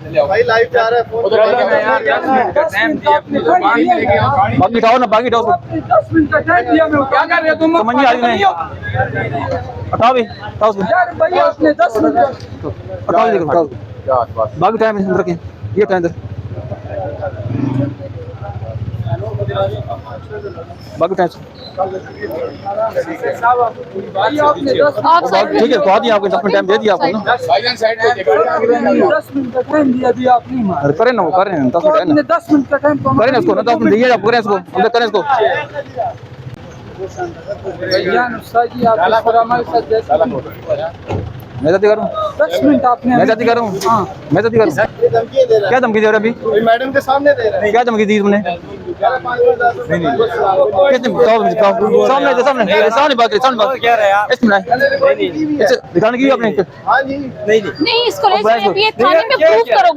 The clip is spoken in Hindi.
भाई लाइव जा रहा है फोन। बाकी उठाओ ना, बाकी उठाओ। 10 मिनट का टाइम दिया मैं, क्या कर रहे हो तुम? समझ नहीं आ रही नहीं। उठाओ भी, उठाओ उसको। यार भैया उसने 10 मिनट उठाओ, देखो उठाओ। बाकी टाइम अंदर रखें, ये टाइम अंदर। बाकी टाइम ठीक है, बहुत ही आपको 10 मिनट टाइम दे दिया आपको ना। 10 मिनट का टाइम दिया आपने मार। करें ना, वो करें 10 मिनट है ना, 10 मिनट का टाइम करें ना उसको ना, 10 मिनट दिए आप, करें इसको, अंदर करें इसको। भैया नुस्सा जी आप इस पर हमारे साथ जैसे मैं जाती करूँ, 10 मिनट आपने मैं जाती करूँ, हाँ मैं जाती करूँ। ये धमकी दे रहा क्या धमकी दे रहे अभी? है मैडम के सामने दे रहा है। क्या धमकी दी तुमने? सामने सामने बात करें, सामने बात क्या रहा है इसमें दिखाने की आपने। हाँ जी नहीं इसको ले थाने में प्रूफ करोगे।